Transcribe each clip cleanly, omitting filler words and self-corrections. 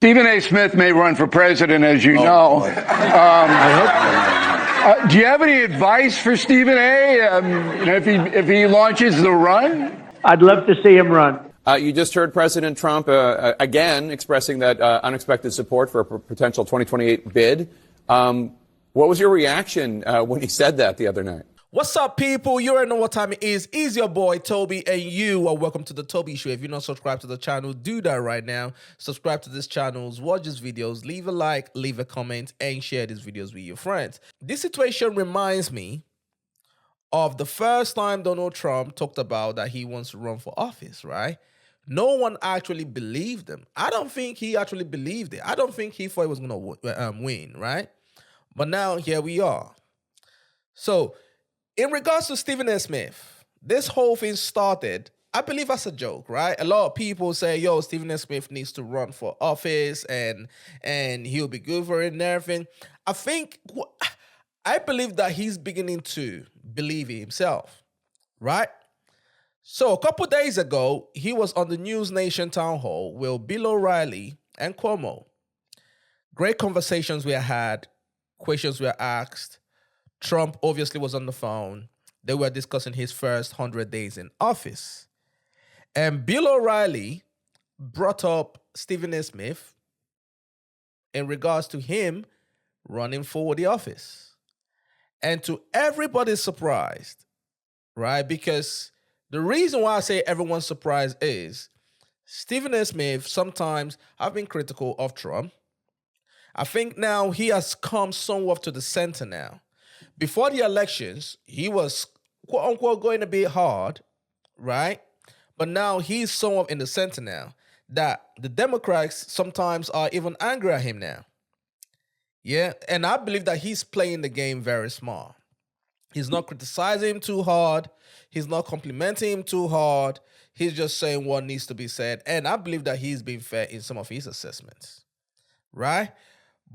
Stephen A. Smith may run for president, as you know. Do you have any advice for Stephen A. If he launches the run? I'd love to see him run. You just heard President Trump again expressing that unexpected support for a potential 2028 bid. What was your reaction when he said that the other night? What's up, people? You already know what time it is. It's your boy, Toby, and you are welcome to the Toby Show. If you're not subscribed to the channel, do that right now. Subscribe to this channel, watch these videos, leave a like, leave a comment, and share these videos with your friends. This situation reminds me of the first time Donald Trump talked about that he wants to run for office, right? No one actually believed him. I don't think he actually believed it. I don't think he thought he was going to win, right? But now here we are. So, in regards to Stephen A. Smith, this whole thing started, I believe, as a joke, right? A lot of people say, yo, Stephen A. Smith needs to run for office and he'll be good for it and everything. I believe that he's beginning to believe it himself, right? So a couple days ago, he was on the News Nation town hall with Bill O'Reilly and Cuomo. Great conversations were had, questions were asked. Trump obviously was on the phone. They were discussing his first 100 days in office. And Bill O'Reilly brought up Stephen A. Smith in regards to him running for the office. And to everybody's surprise, right? Because the reason why I say everyone's surprised is Stephen A. Smith sometimes have been critical of Trump. I think now he has come somewhat to the center now. Before the elections, he was, quote unquote, going a bit hard, right? But now he's somewhat in the center now, that the Democrats sometimes are even angry at him now. Yeah, and I believe that he's playing the game very smart. He's not criticizing him too hard. He's not complimenting him too hard. He's just saying what needs to be said. And I believe that he's been fair in some of his assessments, right?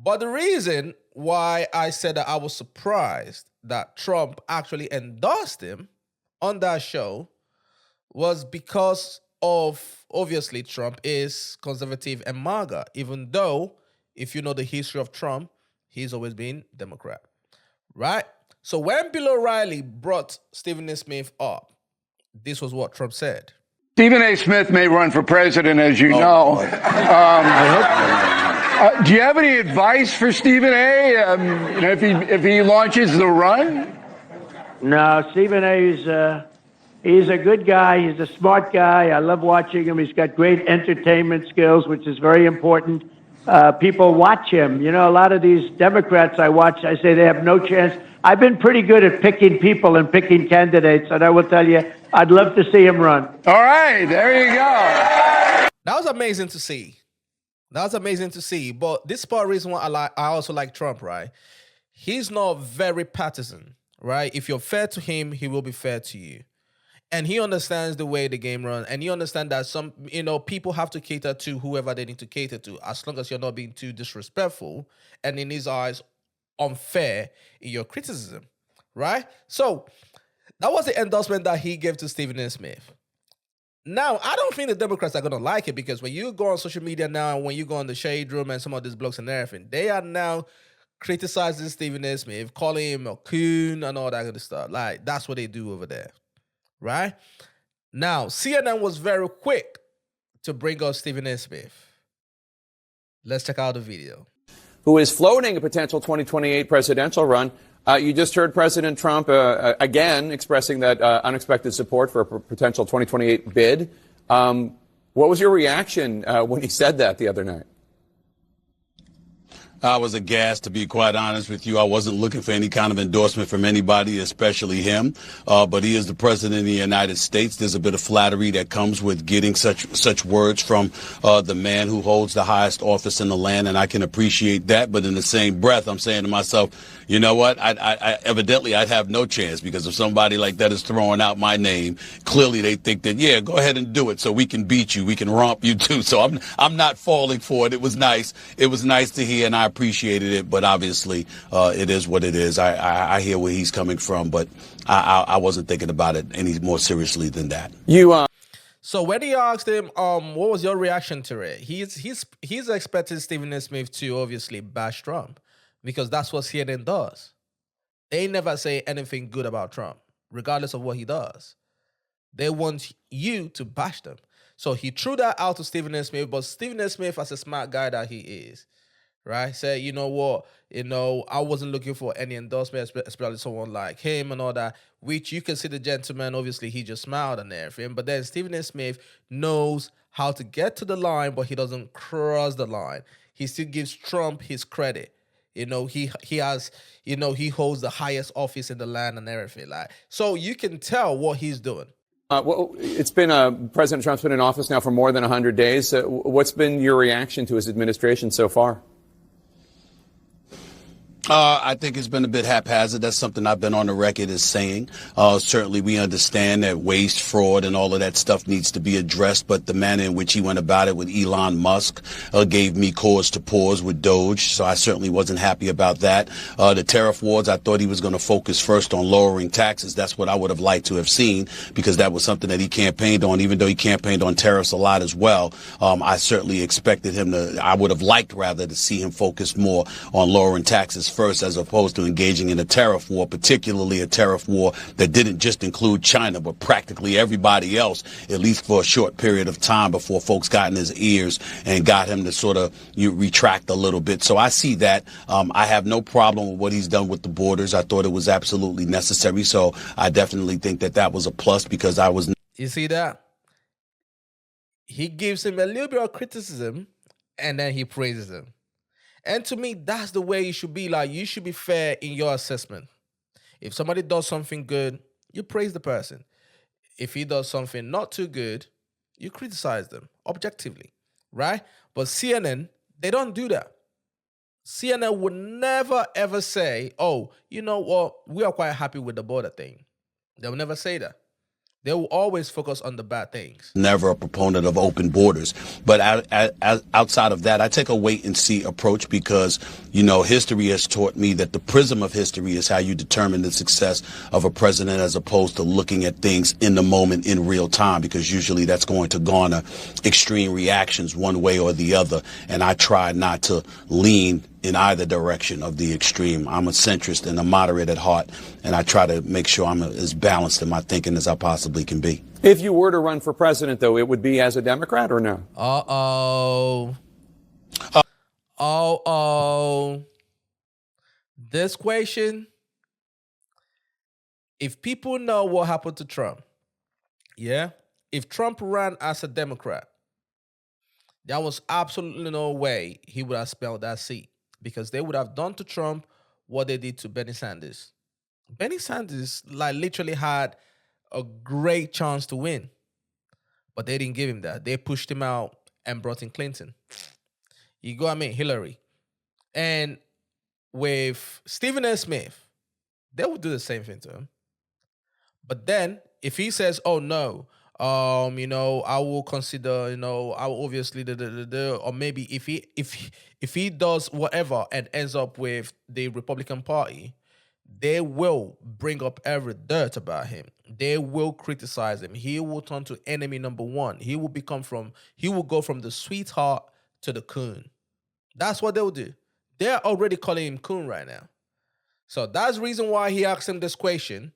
But the reason why I said that I was surprised that Trump actually endorsed him on that show was because of, obviously, Trump is conservative and MAGA, even though, if you know the history of Trump, he's always been Democrat, right? So when Bill O'Reilly brought Stephen A. Smith up, this was what Trump said. Stephen A. Smith may run for president, as you know. Do you have any advice for Stephen A. If he launches the run? No, Stephen A. He's a good guy. He's a smart guy. I love watching him. He's got great entertainment skills, which is very important. People watch him. You know, a lot of these Democrats I watch, I say they have no chance. I've been pretty good at picking people and picking candidates, and I will tell you, I'd love to see him run. All right, there you go. That was amazing to see. That was amazing to see. But this is part of the reason why I also like Trump, right? He's not very partisan, right? If you're fair to him, he will be fair to you. And he understands the way the game runs. And he understands that some, people have to cater to whoever they need to cater to, as long as you're not being too disrespectful and in his eyes, unfair in your criticism, right? So that was the endorsement that he gave to Stephen A. Smith. Now, I don't think the Democrats are going to like it, because when you go on social media now, when you go on the Shade Room and some of these blogs and everything, they are now criticizing Stephen A. Smith, calling him a coon and all that kind of stuff. Like, that's what they do over there, right? Now, CNN was very quick to bring up Stephen A. Smith. Let's check out the video. Who is floating a potential 2028 presidential run. You just heard President Trump again expressing that unexpected support for a potential 2028 bid. What was your reaction when he said that the other night? I was aghast, to be quite honest with you. I wasn't looking for any kind of endorsement from anybody, especially him. But he is the president of the United States. There's a bit of flattery that comes with getting such words from the man who holds the highest office in the land, and I can appreciate that. But in the same breath, I'm saying to myself, you know what? I evidently I'd have no chance, because if somebody like that is throwing out my name, clearly they think that, yeah, go ahead and do it so we can beat you, we can romp you too. So I'm not falling for it. It was nice. It was nice to hear, and I appreciated it. But obviously, it is what it is. I hear where he's coming from, but I wasn't thinking about it any more seriously than that. So when he asked him, what was your reaction to it? He's expecting Stephen A. Smith to obviously bash Trump because that's what CNN does. They never say anything good about Trump, regardless of what he does. They want you to bash them. So he threw that out to Stephen A. Smith, but Stephen A. Smith, as a smart guy that he is, right, said, you know what, I wasn't looking for any endorsement, especially someone like him and all that, which you can see the gentleman, obviously, he just smiled and everything. But then Stephen A. Smith knows how to get to the line, but he doesn't cross the line. He still gives Trump his credit. He has, he holds the highest office in the land and everything. Like, so you can tell what he's doing. Well, it's been President Trump's been in office now for more than 100 days. What's been your reaction to his administration so far? I think it's been a bit haphazard. That's something I've been on the record as saying. Certainly we understand that waste, fraud, and all of that stuff needs to be addressed, but the manner in which he went about it with Elon Musk gave me cause to pause with Doge, so I certainly wasn't happy about that. The tariff wars, I thought he was going to focus first on lowering taxes. That's what I would have liked to have seen, because that was something that he campaigned on, even though he campaigned on tariffs a lot as well. I certainly expected him to, I would have liked rather to see him focus more on lowering taxes first, as opposed to engaging in a tariff war, particularly a tariff war that didn't just include China, but practically everybody else, at least for a short period of time before folks got in his ears and got him to sort of retract a little bit. So I see that. I have no problem with what he's done with the borders. I thought it was absolutely necessary. So I definitely think that that was a plus, because I was. You see that? He gives him a little bit of criticism and then he praises him. And to me, that's the way you should be. Like, you should be fair in your assessment. If somebody does something good, you praise the person. If he does something not too good, you criticize them objectively, right? But CNN, they don't do that. CNN would never, ever say, oh, you know what, we are quite happy with the border thing. They will never say that. They will always focus on the bad things. Never a proponent of open borders. But outside of that, I take a wait and see approach, because, history has taught me that the prism of history is how you determine the success of a president, as opposed to looking at things in the moment in real time, because usually that's going to garner extreme reactions one way or the other. And I try not to lean in either direction of the extreme. I'm a centrist and a moderate at heart, and I try to make sure I'm as balanced in my thinking as I possibly can be. If you were to run for president, though, it would be as a Democrat or no? This question, if people know what happened to Trump, if Trump ran as a Democrat, there was absolutely no way he would have spelled that seat, because they would have done to Trump what they did to Bernie Sanders. Bernie Sanders literally had a great chance to win, but they didn't give him that. They pushed him out and brought in Clinton. Hillary. And with Stephen A. Smith, they would do the same thing to him. But then if he says, oh no, I will consider, I will obviously, or maybe if he does whatever and ends up with the Republican Party, they will bring up every dirt about him. They will criticize him. He will turn to enemy number one. He will go from the sweetheart to the coon. That's what they'll do. They're already calling him coon right now. So that's the reason why he asked him this question,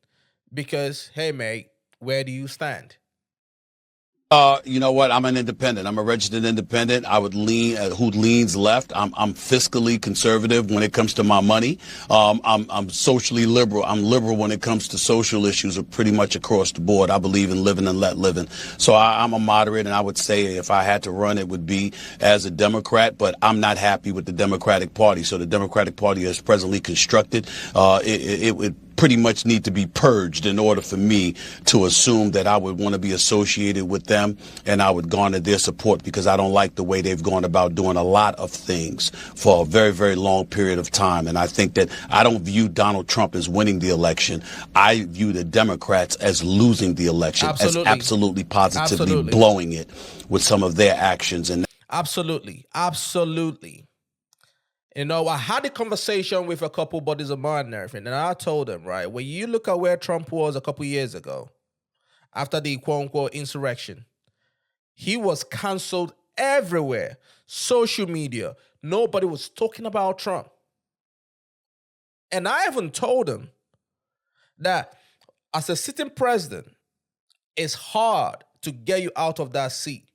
because, hey, mate, where do you stand? You know what? I'm an independent. I'm a registered independent. I would lean who leans left. I'm fiscally conservative when it comes to my money. I'm socially liberal. I'm liberal when it comes to social issues, are pretty much across the board. I believe in living and let living. So I'm a moderate, and I would say if I had to run, it would be as a Democrat. But I'm not happy with the Democratic Party. So the Democratic Party is presently constructed. It would pretty much need to be purged in order for me to assume that I would want to be associated with them and I would garner their support, because I don't like the way they've gone about doing a lot of things for a very, very long period of time. And I think that I don't view Donald Trump as winning the election. I view the Democrats as losing the election, as absolutely positively blowing it with some of their actions. And Absolutely. I had a conversation with a couple buddies of mine and everything, and I told them, right, when you look at where Trump was a couple years ago, after the quote-unquote insurrection, he was canceled everywhere. Social media, nobody was talking about Trump. And I even told him that as a sitting president, it's hard to get you out of that seat.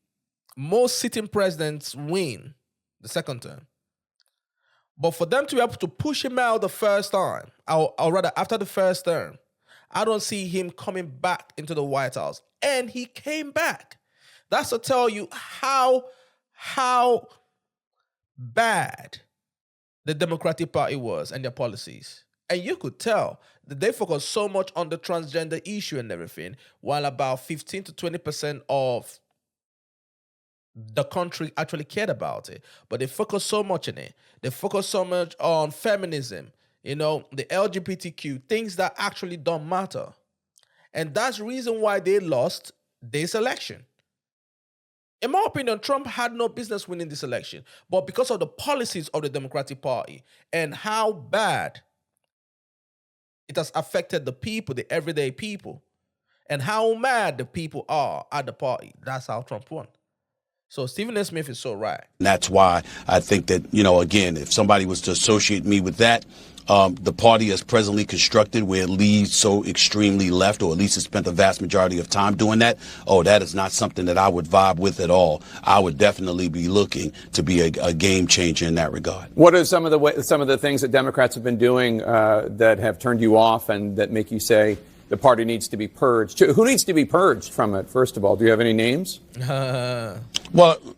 Most sitting presidents win the second term. But for them to be able to push him out the first time, or rather after the first term, I don't see him coming back into the White House. And he came back. That's to tell you how bad the Democratic Party was and their policies. And you could tell that they focused so much on the transgender issue and everything, while about 15 to 20% of the country actually cared about it. But they focused so much on it. They focused so much on feminism, the LGBTQ, things that actually don't matter. And that's the reason why they lost this election. In my opinion, Trump had no business winning this election. But because of the policies of the Democratic Party and how bad it has affected the people, the everyday people, and how mad the people are at the party, that's how Trump won. So Stephen A. Smith is so right. And that's why I think that, again, if somebody was to associate me with that, the party is presently constructed where it leads so extremely left, or at least it spent the vast majority of time doing that. Oh, that is not something that I would vibe with at all. I would definitely be looking to be a game changer in that regard. What are some of the things that Democrats have been doing that have turned you off and that make you say the party needs to be purged? Who needs to be purged from it, first of all? Do you have any names? Well,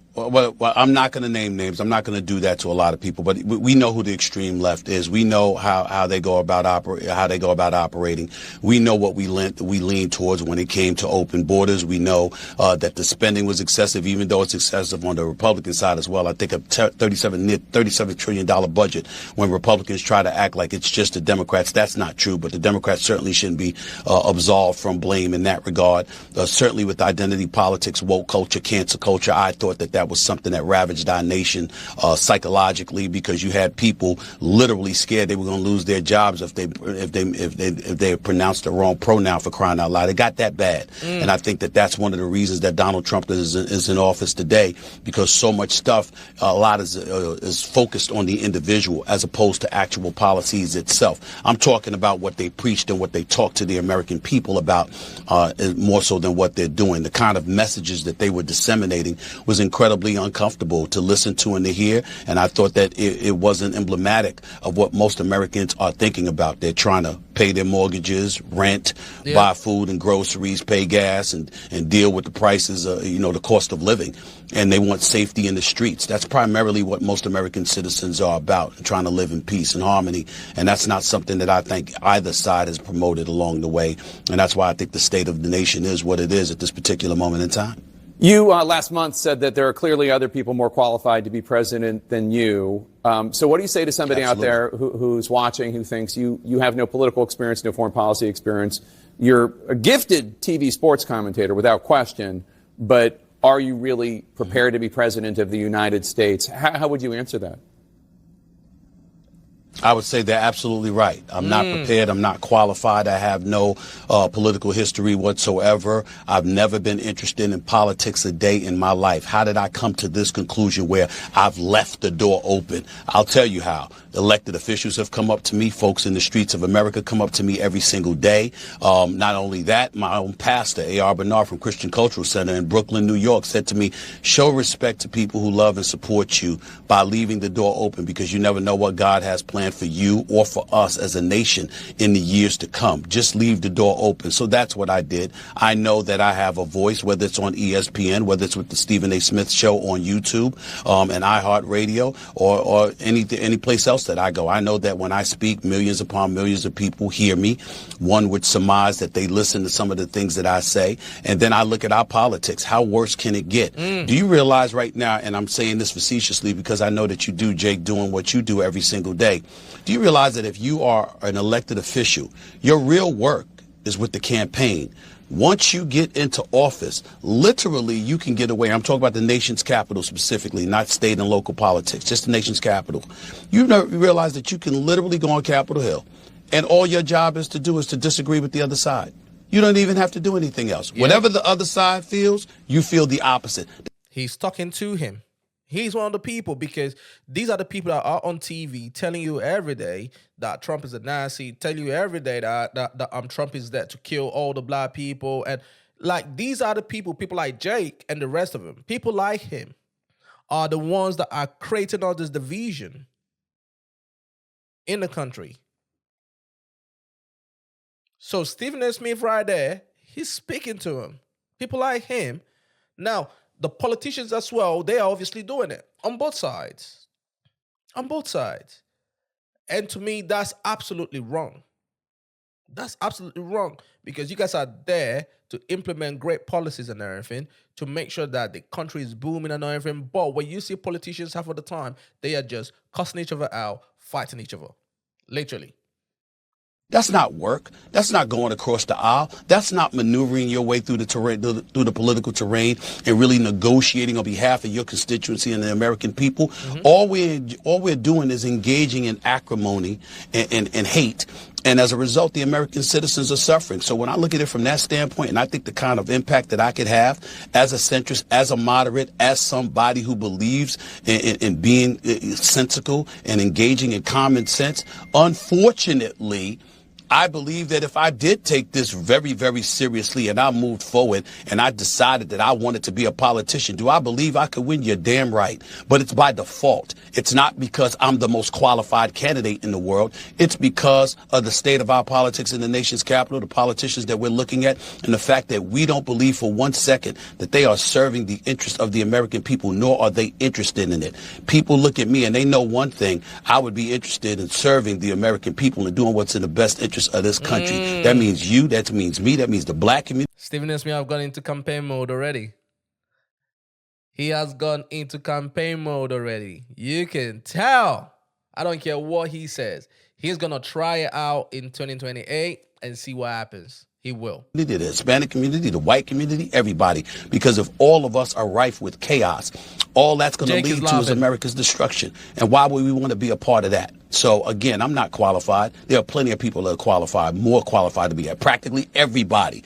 I'm not going to name names. I'm not going to do that to a lot of people. But we know who the extreme left is. We know how they go about operating. We know what we lean towards when it came to open borders. We know that the spending was excessive, even though it's excessive on the Republican side as well. I think a $37 trillion budget, when Republicans try to act like it's just the Democrats, that's not true. But the Democrats certainly shouldn't be absolved from blame in that regard. Certainly with identity politics, woke culture, cancer culture, I thought that was something that ravaged our nation psychologically, because you had people literally scared they were going to lose their jobs if they pronounced the wrong pronoun, for crying out loud. It got that bad. And I think that's one of the reasons that Donald Trump is in office today, because so much stuff, a lot is focused on the individual as opposed to actual policies itself. I'm talking about what they preached and what they talked to the American people about, more so than what they're doing. The kind of messages that they were disseminating was incredibly uncomfortable to listen to and to hear, and I thought that it wasn't emblematic of what most Americans are thinking about. They're trying to pay their mortgages, rent, buy food and groceries, pay gas, and deal with the prices, the cost of living, and they want safety in the streets. That's primarily what most American citizens are about, trying to live in peace and harmony, and that's not something that I think either side has promoted along the way, and that's why I think the state of the nation is what it is at this particular moment in time. You last month said that there are clearly other people more qualified to be president than you. So what do you say to somebody out there who's watching, who thinks you have no political experience, no foreign policy experience? You're a gifted TV sports commentator without question, but are you really prepared to be president of the United States? How would you answer that? I would say they're absolutely right. I'm not prepared. I'm not qualified. I have no political history whatsoever. I've never been interested in politics a day in my life. How did I come to this conclusion where I've left the door open? I'll tell you how. Elected officials have come up to me. Folks in the streets of America come up to me every single day. Not only that, my own pastor, A.R. Bernard from Christian Cultural Center in Brooklyn, New York, said to me, show respect to people who love and support you by leaving the door open, because you never know what God has planned for you or for us as a nation in the years to come. Just leave the door open. So that's what I did. I know that I have a voice, whether it's on ESPN, whether it's with the Stephen A. Smith Show on YouTube, and iHeartRadio, or any place else that I go. I know that when I speak, millions upon millions of people hear me. One would surmise that they listen to some of the things that I say. And then I look at our politics. How worse can it get? Do you realize right now, and I'm saying this facetiously because I know that you do, Jake, doing what you do every single day. Do you realize that if you are an elected official, your real work is with the campaign? Once you get into office, literally you can get away. I'm talking about the nation's capital specifically, not state and local politics, just the nation's capital. You realize that you can literally go on Capitol Hill, and all your job is to do is to disagree with the other side. You don't even have to do anything else. Yeah. Whatever the other side feels, you feel the opposite. He's talking to him. He's one of the people, because these are the people that are on TV telling you every day that Trump is a Nazi, tell you every day that Trump is there to kill all the black people. And like, these are the people like Jake and the rest of them, people like him, are the ones that are creating all this division in the country. So Stephen A. Smith right there, he's speaking to him. People like him. Now, the politicians as well, they are obviously doing it on both sides. On both sides. And to me, that's absolutely wrong. That's absolutely wrong, because you guys are there to implement great policies and everything to make sure that the country is booming and everything. But when you see politicians half of the time, they are just cussing each other out, fighting each other. Literally. That's not work. That's not going across the aisle. That's not maneuvering your way through the terrain, through the political terrain, and really negotiating on behalf of your constituency and the American people. Mm-hmm. All we're doing is engaging in acrimony and hate. And as a result, the American citizens are suffering. So when I look at it from that standpoint, and I think the kind of impact that I could have as a centrist, as a moderate, as somebody who believes in being sensical and engaging in common sense, unfortunately, I believe that if I did take this very, very seriously and I moved forward and I decided that I wanted to be a politician, do I believe I could win? You're damn right. But it's by default. It's not because I'm the most qualified candidate in the world. It's because of the state of our politics in the nation's capital, the politicians that we're looking at, and the fact that we don't believe for 1 second that they are serving the interest of the American people, nor are they interested in it. People look at me and they know one thing. I would be interested in serving the American people and doing what's in the best interest of this country. That means you, that means me, that means the black community. Stephen A. Smith have gone into campaign mode already. He has gone into campaign mode already. You can tell. I don't care what he says. He's going to try it out in 2028 and see what happens. He will. The Hispanic community, the white community, everybody. Because if all of us are rife with chaos, all that's going to lead to is America's destruction. And why would we want to be a part of that? So, again, I'm not qualified. There are plenty of people that are qualified, more qualified to be at practically everybody.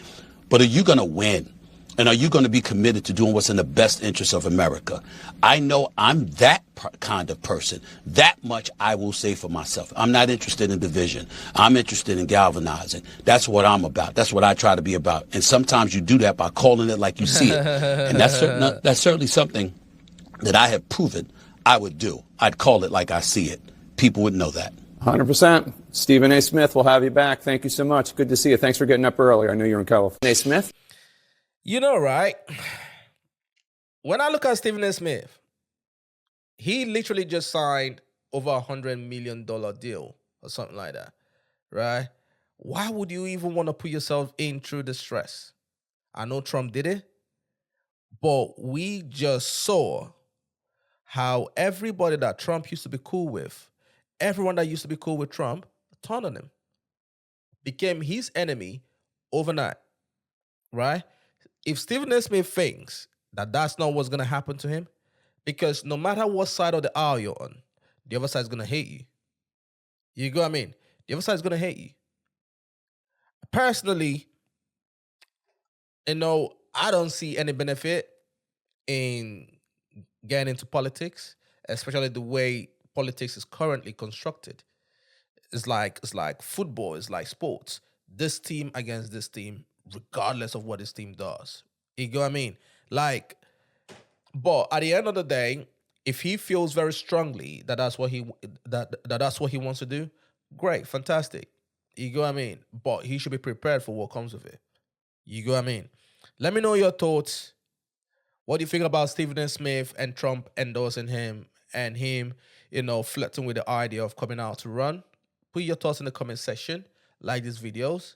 But are you going to win? And are you going to be committed to doing what's in the best interest of America? I know I'm that kind of person. That much I will say for myself. I'm not interested in division. I'm interested in galvanizing. That's what I'm about. That's what I try to be about. And sometimes you do that by calling it like you see it. And that's certainly something that I have proven I would do. I'd call it like I see it. People would know that. 100%. Stephen A. Smith, we'll have you back. Thank you so much. Good to see you. Thanks for getting up early. I know you're in California. A. Smith? You know, right? When I look at Stephen A. Smith, he literally just signed over $100 million deal or something like that, right? Why would you even want to put yourself in through the stress? I know Trump did it, but we just saw how everybody that Trump used to be cool with, everyone that used to be cool with Trump, turned on him, became his enemy overnight, right? If Stephen A. Smith thinks that that's not what's going to happen to him, because no matter what side of the aisle you're on, the other side's going to hate you. You get what I mean? The other side's going to hate you. Personally, I don't see any benefit in getting into politics, especially the way politics is currently constructed. It's like football, it's like sports. This team against this team, regardless of what this team does. You get what I mean? But at the end of the day, if he feels very strongly that that's what he wants to do, great, fantastic. You get what I mean? But he should be prepared for what comes with it. You get what I mean? Let me know your thoughts. What do you think about Stephen A. Smith and Trump endorsing him and him, flirting with the idea of coming out to run? Put your thoughts in the comment section. Like these videos.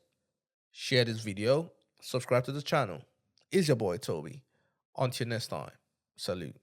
Share this video. Subscribe to the channel. It's your boy, Toby. Until next time. Salute.